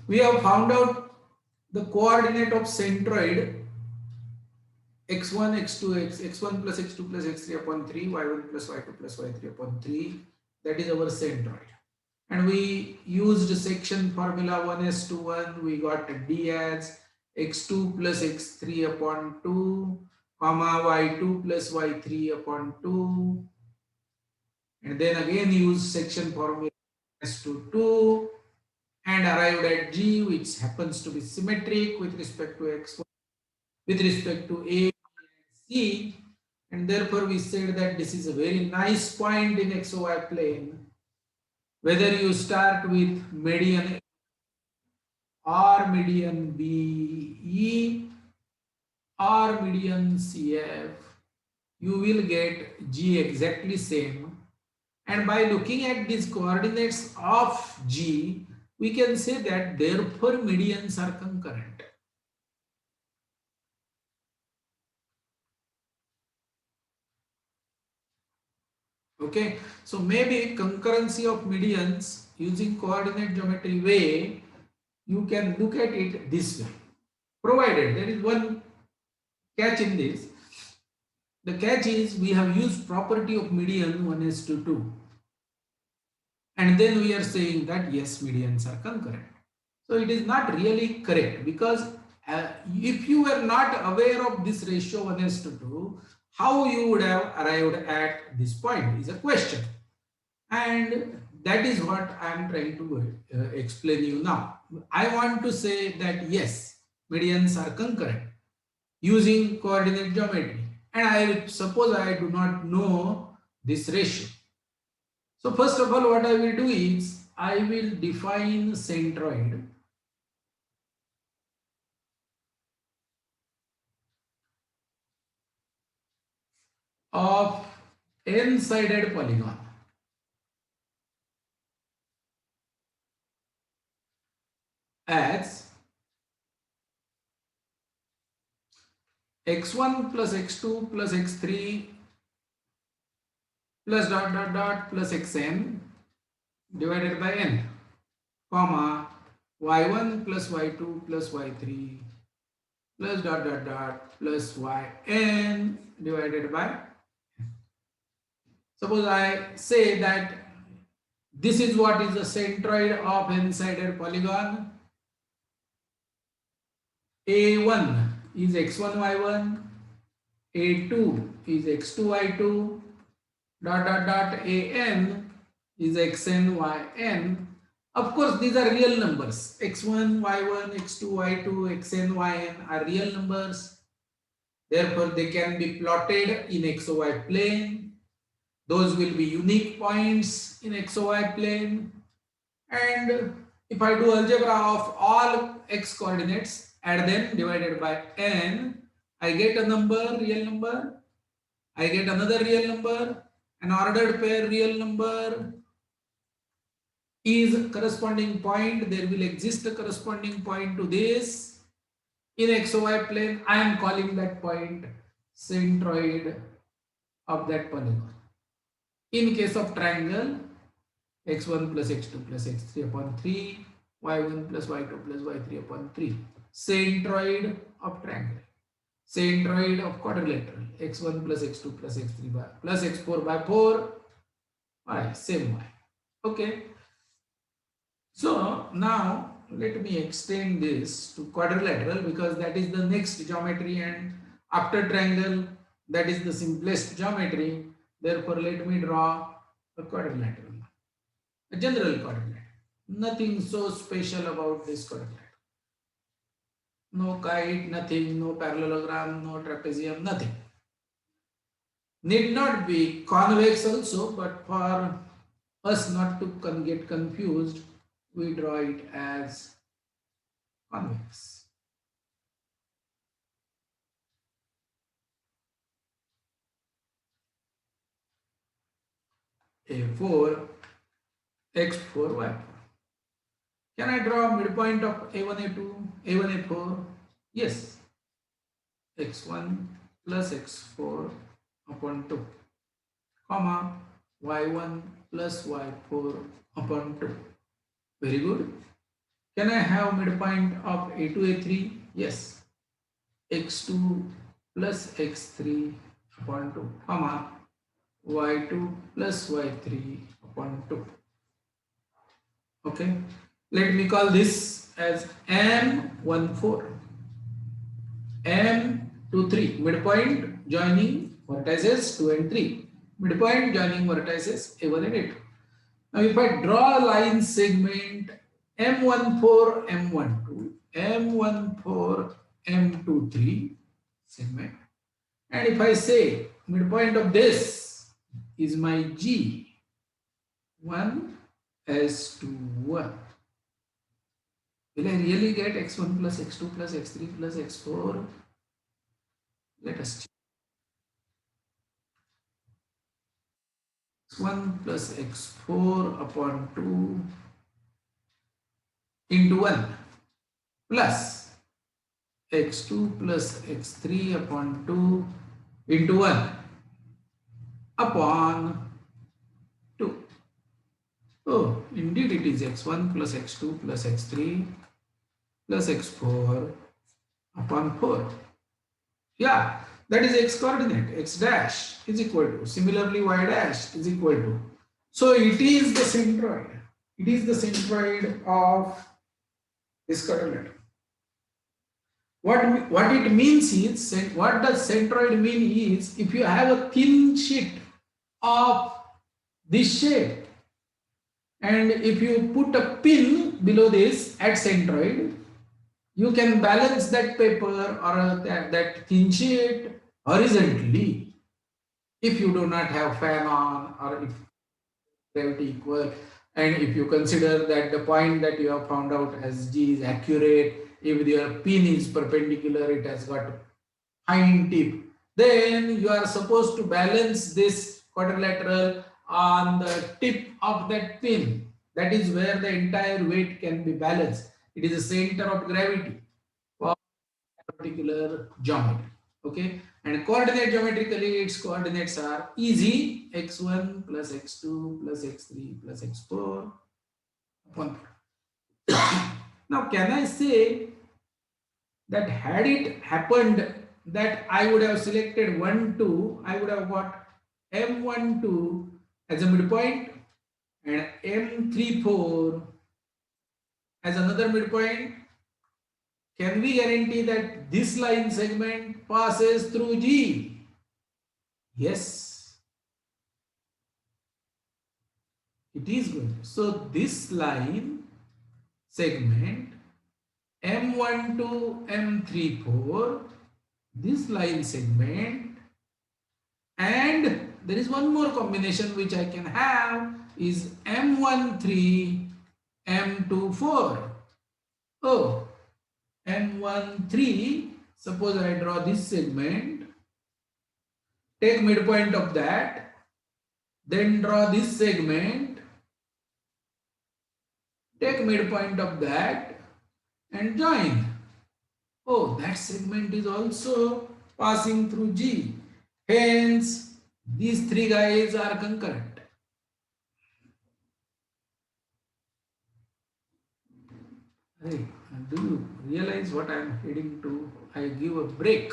We have found out the coordinate of centroid x1, x2, x1 plus x2 plus x3 upon 3, y1 plus y2 plus y3 upon 3. That is our centroid. And we used section formula 1s to 1. We got d as x2 plus x3 upon 2, comma y2 plus y3 upon 2. And then again use section formula s to 2 and arrived at g, which happens to be symmetric with respect to x1, with respect to a, C, and therefore we said that this is a very nice point in XY plane. Whether you start with median or median BE or median CF, you will get G exactly same. And by looking at these coordinates of G, we can say that therefore medians are concurrent. Okay, so maybe concurrency of medians using coordinate geometry way, you can look at it this way. Provided there is one catch in this. The catch is we have used property of median 1 is to 2. And then we are saying that yes, medians are concurrent. So it is not really correct because if you were not aware of this ratio 1 is to 2, how you would have arrived at this point is a question. And that is what I am trying to explain you now. I want to say that yes, medians are concurrent using coordinate geometry. And I suppose I do not know this ratio. So first of all, what I will do is I will define centroid of n-sided polygon as x1 plus x2 plus x3 plus dot dot dot plus xn divided by n, comma y1 plus y2 plus y3 plus dot dot dot plus yn divided by. Suppose I say that this is what is the centroid of n-sided polygon. A1 is x1 y1, A2 is x2 y2, dot dot dot an is xn yn. Of course, these are real numbers. x1 y1, x2 y2, xn yn are real numbers. Therefore, they can be plotted in xy plane. Those will be unique points in xy plane. And if I do algebra of all x coordinates, add them divided by n, I get a number, real number. I get another real number. An ordered pair real number is corresponding point. There will exist a corresponding point to this in xy plane. I am calling that point centroid of that polygon. In case of triangle, x1 plus x2 plus x3 upon 3, y1 plus y2 plus y3 upon 3. Centroid of triangle. Centroid of quadrilateral, x1 plus x2 plus x3 by plus x4 by 4, y, same y. Okay. So now let me extend this to quadrilateral because that is the next geometry, and after triangle that is the simplest geometry. Therefore, let me draw a quadrilateral, a general quadrilateral. Nothing so special about this quadrilateral. No kite, nothing, no parallelogram, no trapezium, nothing. Need not be convex also, but for us not to get confused, we draw it as convex. A4, x4, y4. Can I draw midpoint of A1, A2, A1, A4? Yes. x1 plus x4 upon 2, comma y1 plus y4 upon 2. Very good. Can I have midpoint of A2, A3? Yes. X2 plus X3 upon 2, comma, Y2 plus Y3 upon 2. Okay. Let me call this as M14. M23, midpoint joining vertices 2 and 3. Midpoint joining vertices A1 and A2. Now, if I draw a line segment M14, M12, M14, M23 segment, and if I say midpoint of this is my G, 1 S21, will I really get X1 plus X2 plus X3 plus X4? Let us check. X1 plus X4 upon 2 into 1 plus X2 plus X3 upon 2 into 1 upon 2. Oh, indeed it is X1 plus X2 plus X3 plus X4 upon 4. Yeah, that is X coordinate. X dash is equal to, similarly Y dash is equal to. So it is the centroid. It is the centroid of this coordinate. What it means is, what does centroid mean is, if you have a thin sheet of this shape and if you put a pin below this at centroid, you can balance that paper or that thin sheet horizontally if you do not have fan on, or if gravity equal, and if you consider that the point that you have found out as G is accurate, if your pin is perpendicular, it has got hind tip, then you are supposed to balance this quadrilateral on the tip of that pin. That is where the entire weight can be balanced. It is the center of gravity for particular geometry. Okay, and coordinate geometrically, its coordinates are easy: x1 plus x2 plus x3 plus x4 upon 4. Now, can I say that had it happened that I would have selected 1, 2, I would have got M12 as a midpoint and M34 as another midpoint? Can we guarantee that this line segment passes through G? Yes, it is going to. So this line segment M12, M34, this line segment, and there is one more combination which I can have is M13, M24. Oh, M13, suppose I draw this segment, take midpoint of that, then draw this segment, take midpoint of that and join. Oh, that segment is also passing through G. Hence, these three guys are concurrent. Hey, do you realize what I am heading to? I give a break.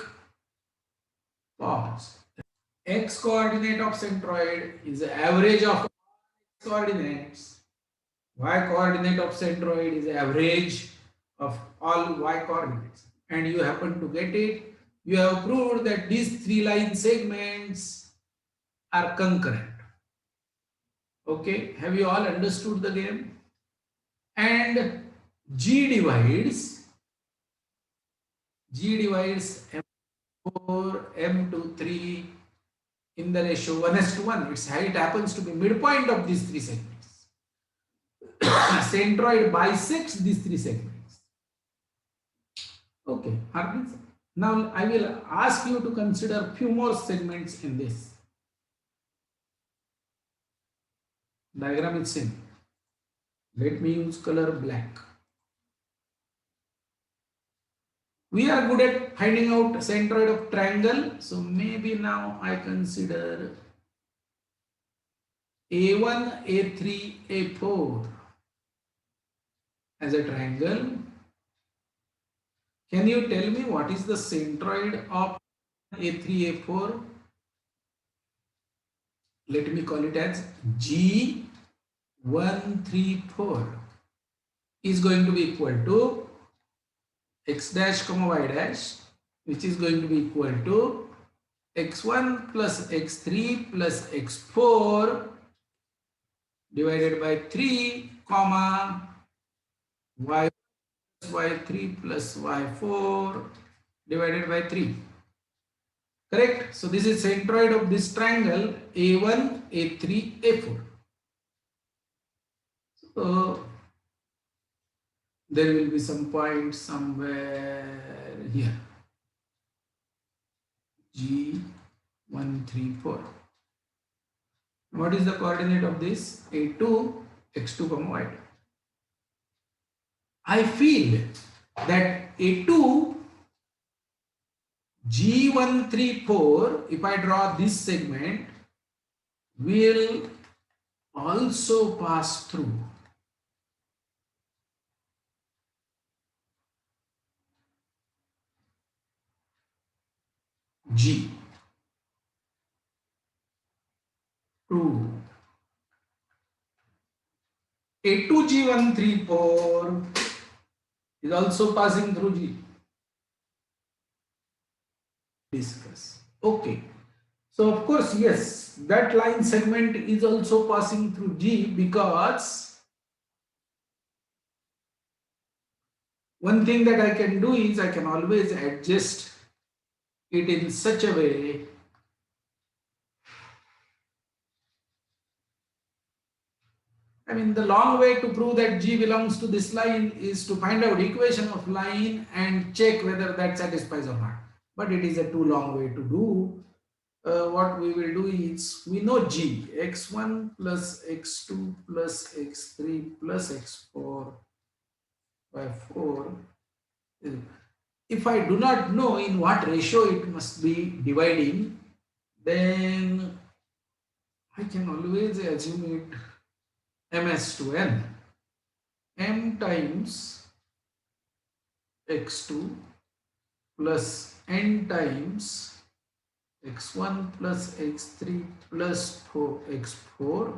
Pause. X coordinate of centroid is the average of coordinates. Y coordinate of centroid is the average of all y coordinates. And you happen to get it. You have proved that these three line segments are concurrent. Okay, have you all understood the game? And G divides M4, M23 in the ratio 1:1. It happens to be midpoint of these three segments. Centroid bisects these three segments. Okay, now I will ask you to consider few more segments in this diagram. Is same. Let me use color black. We are good at finding out centroid of triangle, so maybe now I consider A1, A3, A4 as a triangle. Can you tell me what is the centroid of A3, A4? Let me call it as G134 is going to be equal to x dash comma y dash, which is going to be equal to x1 plus x3 plus x4 divided by 3 comma y plus y3 plus y4 divided by 3. Correct? So this is centroid of this triangle A1, A3, A4. So there will be some point somewhere here. G134. What is the coordinate of this? A2, x2, y2. I feel that A2, G134, if I draw this segment, will also pass through G. 2. A2 G134 is also passing through G. Discuss. Okay. So of course, yes, that line segment is also passing through G, because one thing that I can do is I can always adjust it in such a way the long way to prove that G belongs to this line is to find out equation of line and check whether that satisfies or not. But it is a too long way to do. What we will do is, we know G, x1 plus x2 plus x3 plus x4 by 4. If I do not know in what ratio it must be dividing, then I can always assume it ms to n, m times x2 plus n times x1 plus x3 plus 4x4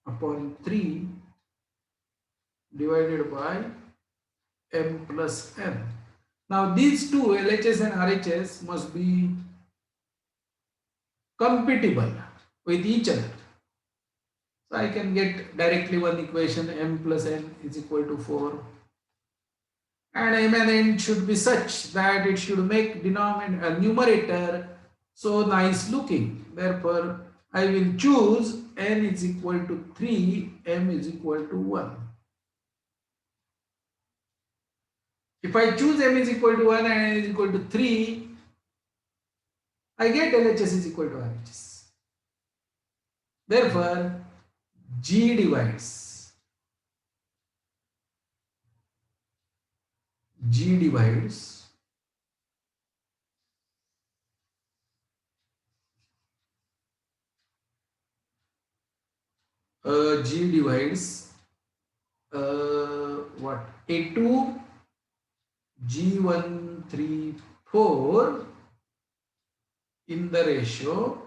upon 3 divided by m plus n. Now these two, LHS and RHS, must be compatible with each other. So I can get directly one equation, m plus n is equal to 4. And m and n should be such that it should make denominator, numerator so nice looking. Therefore, I will choose n is equal to 3, m is equal to 1. If I choose m is equal to 1 and n is equal to 3, I get LHS is equal to RHS. Therefore, G divides G divides what? A2 G134 in the ratio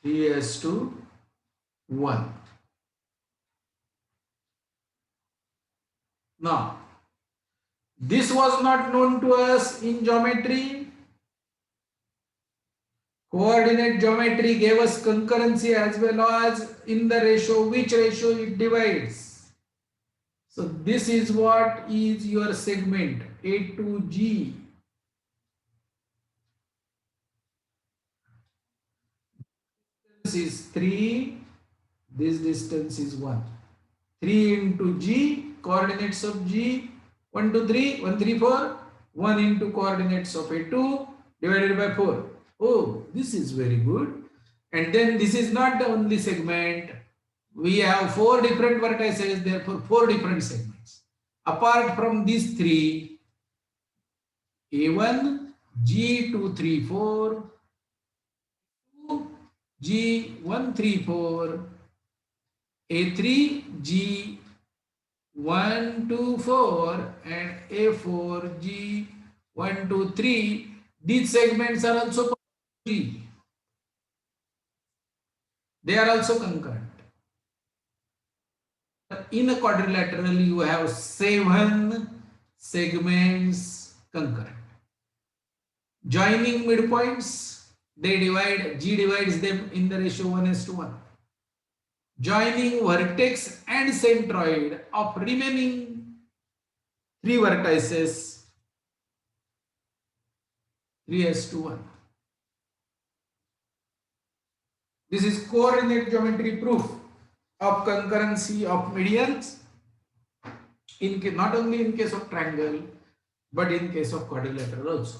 3:1. Now, this was not known to us in geometry. Coordinate geometry gave us concurrency as well as in the ratio, which ratio it divides. So this is what is your segment A2G. This is 3, this distance is 1. 3 into G, coordinates of G, 1, 2, 3, 1, 3, 4, 1 into coordinates of A2 divided by 4. Oh, this is very good. And then this is not the only segment. We have 4 different vertices, therefore 4 different segments. Apart from these 3, A1, G234, G134, A3 G 1 2 4 and A4 G 1 2 3. These segments are also G. They are also concurrent. In a quadrilateral, you have 7 segments concurrent. Joining midpoints, they divide, G divides them in the ratio 1:1. Joining vertex and centroid of remaining 3 vertices, 3:1. This is coordinate geometry proof of concurrency of medians not only in case of triangle but in case of quadrilateral also.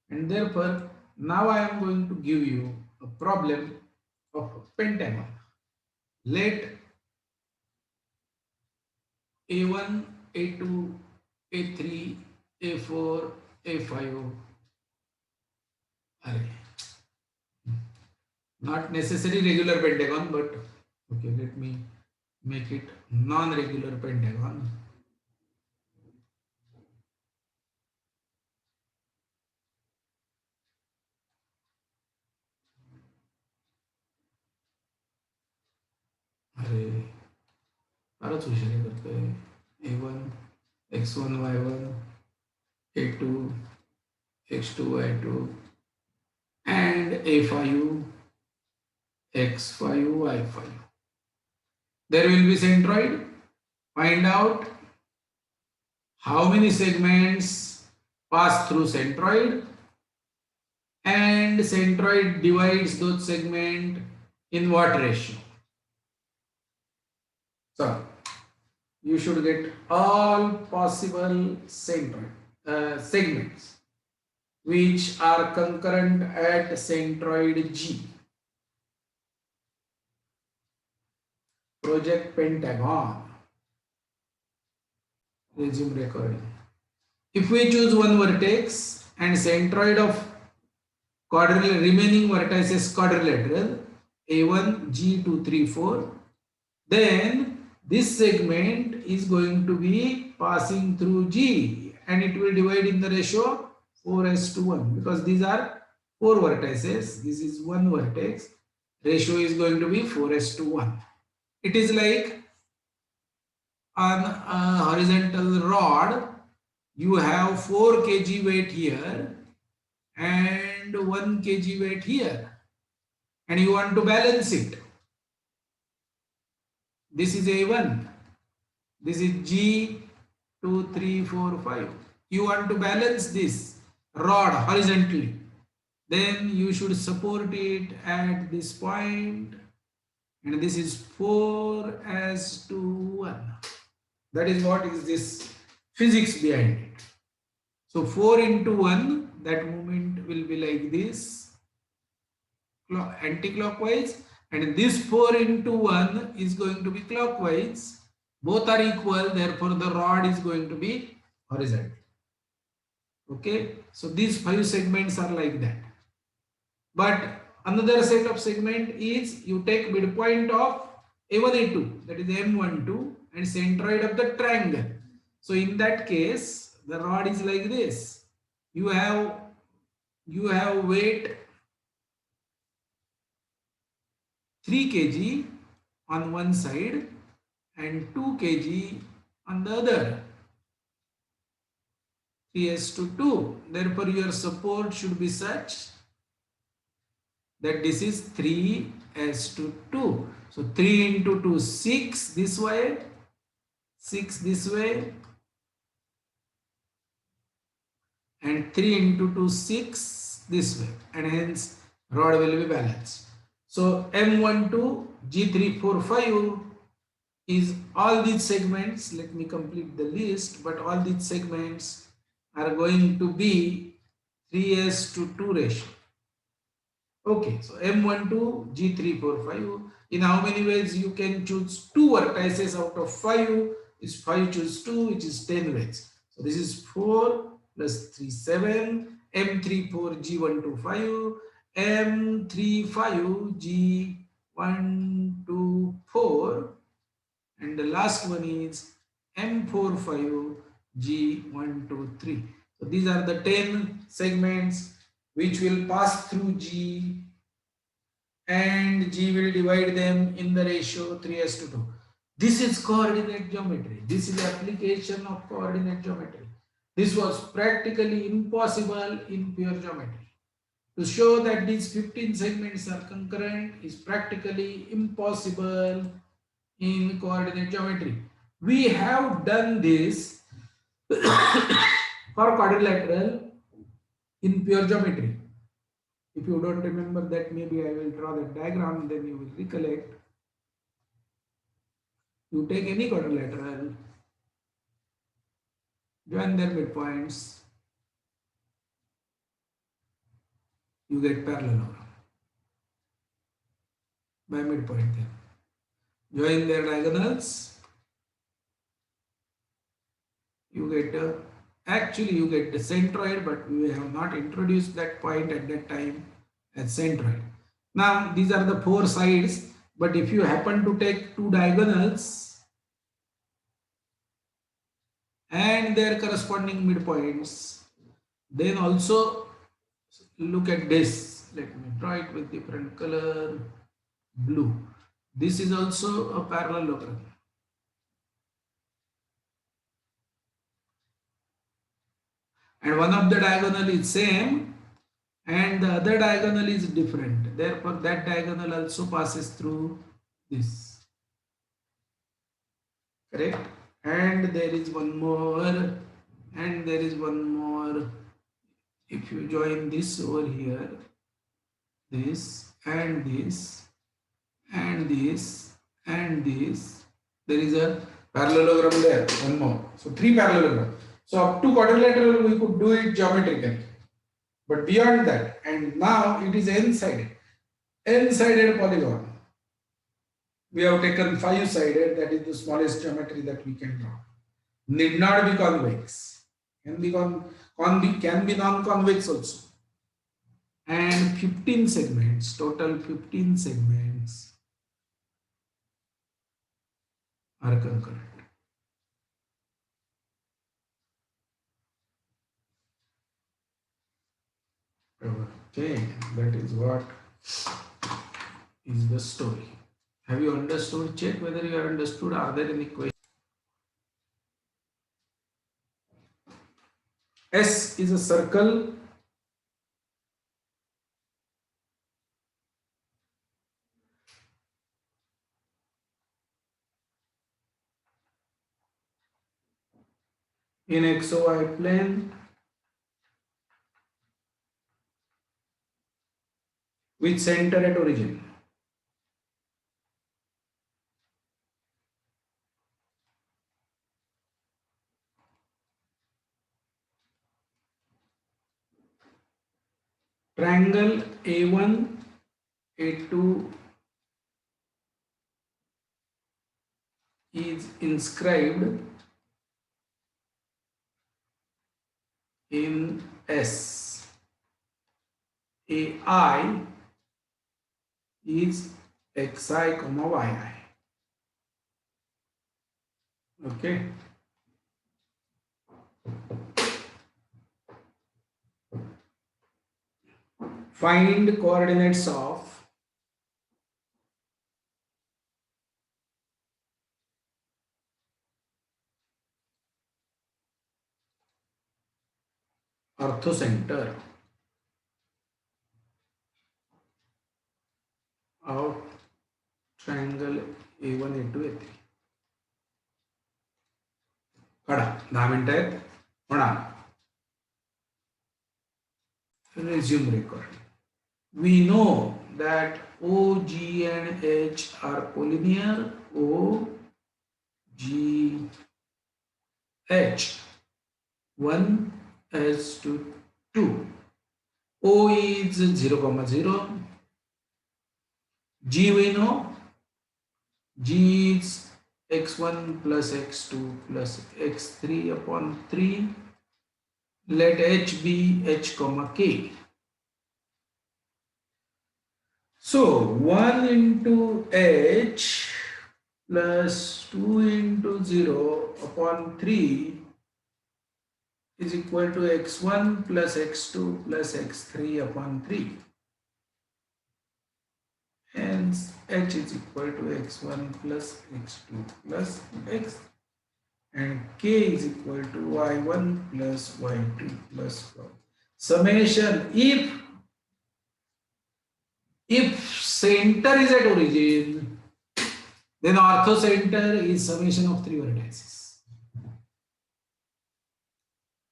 And therefore, now I am going to give you a problem of pentagon. Let A1, A2, A3, A4, A5 array. Not necessarily regular pentagon, but okay, let me make it non-regular pentagon. अरे फारच हुशारी करतोय. A1 x1 y1 A2 x2 y2 and A5 x5 y5. There will be centroid. Find out how many segments pass through centroid and centroid divides those segments in what ratio. So you should get all possible segments which are concurrent at centroid G. Project pentagon. Resume recording. If we choose one vertex and centroid of quadrilateral, remaining vertices quadrilateral A1, G2, 3, 4, then this segment is going to be passing through G and it will divide in the ratio 4:1 because these are 4 vertices. This is one vertex. Ratio is going to be 4:1. It is like on a horizontal rod, you have 4 kg weight here and 1 kg weight here, and you want to balance it. This is A1, this is G 2, 3, 4, 5. You want to balance this rod horizontally, then you should support it at this point, and this is 4:1. That is what is this physics behind it. So 4 into 1, that movement will be like this, anti-clockwise, and this 4 into 1 is going to be clockwise. Both are equal, therefore the rod is going to be horizontal. Okay, so these 5 segments are like that. But another set of segment is you take midpoint of A1, A2, that is M12, and centroid of the triangle. So in that case, the rod is like this. You have weight 3 kg on one side and 2 kg on the other. 3:2. Therefore, your support should be such that this is 3:2. So 3 into 2, 6 this way, 6 this way, and 3 into 2, 6 this way, and hence rod will be balanced. So M12, G3, 4, 5 is all these segments. Let me complete the list, but all these segments are going to be 3:2 ratio. Okay, so M12, G3, 4, 5. In how many ways you can choose 2 vertices out of 5? Is 5 choose 2, which is 10 ways. So this is 4 plus 3, 7. M34, G1, 2, 5. M35, G1, 2, 4. and the last one is M45 G123. So these are the 10 segments which will pass through G, and G will divide them in the ratio 3:2. This is coordinate geometry. This is application of coordinate geometry. This was practically impossible in pure geometry. To show that these 15 segments are concurrent is practically impossible in coordinate geometry. We have done this for quadrilateral in pure geometry. If you don't remember that, maybe I will draw the diagram, then you will recollect. You take any quadrilateral, join their midpoints, you get parallelogram by midpoint then. Join their diagonals, you get actually you get the centroid, but we have not introduced that point at that time as centroid. Now these are the four sides, but if you happen to take two diagonals and their corresponding midpoints, then also look at this. Let me draw it with different color, blue. This is also a parallelogram. And one of the diagonal is same and the other diagonal is different. Therefore, that diagonal also passes through this. Correct? And there is one more, and there is one more. If you join this over here, this and this and this and this, there is a parallelogram there, one more. So three parallelogram. So up to quadrilateral we could do it geometrically, but beyond that, and now it is n-sided polygon. We have taken 5-sided, that is the smallest geometry that we can draw. Need not be convex, can be non-convex also. And 15 segments, total 15 segments are concurrent. Okay, that is what is the story. Have you understood? Check whether you have understood. Are there any questions? S is a circle. In XY plane with center at origin. Triangle A1, A2 is inscribed in S. AI is xi comma yi. Okay. Find coordinates of orthocenter of triangle A1, A2, A3. काढा 10 मिनिटं आहेत म्हणा. Resume recording. We know that O, G and H are collinear. O, G, H. 1 as to 2. O is 0, 0. G we know. G is x1 plus x2 plus x3 upon 3. Let H be H comma K. So 1 into H plus 2 into 0 upon 3 is equal to x1 plus x2 plus x3 upon 3. Hence h is equal to x1 plus x2 plus x, and k is equal to y1 plus y2 plus y. Summation, if center is at origin, then orthocenter is summation of 3 vertices.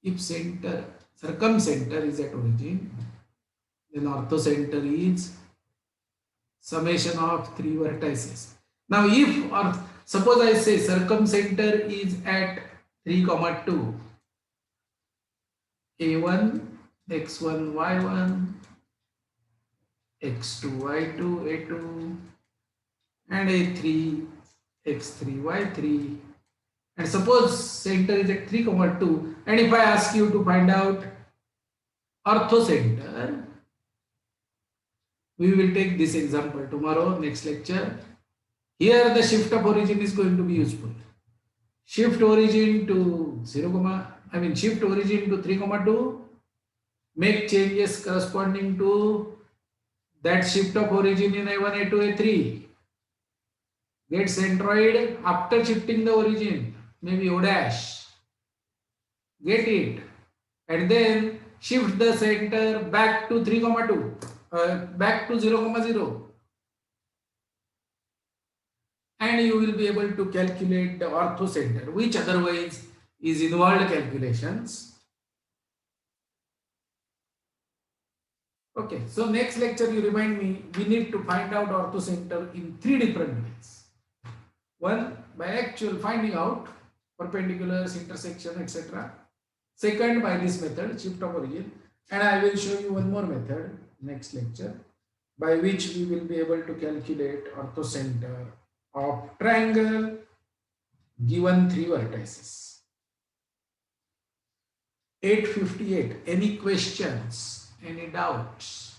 If circumcenter is at origin, then orthocenter is summation of 3 vertices. Now if, or suppose I say circumcenter is at 3, 2, a1, x1, y1, x2, y2, a2, and a3, x3, y3, and suppose center is at 3, 2, and if I ask you to find out orthocenter, we will take this example tomorrow, next lecture. Here the shift of origin is going to be useful. Shift origin to 0, shift origin to 3, 2, make changes corresponding to that shift of origin in A1, A2, A3. Get centroid after shifting the origin, maybe O dash. Get it. And then shift the center back to 3, 2, back to 0, 0. And you will be able to calculate the orthocenter, which otherwise is involved calculations. Okay, so next lecture you remind me, we need to find out orthocenter in 3 different ways. One, by actual finding out perpendiculars, intersection, etc. Second, by this method, shift of origin. And I will show you one more method next lecture, by which we will be able to calculate orthocenter of triangle given 3 vertices. 8:58. Any questions? Any doubts?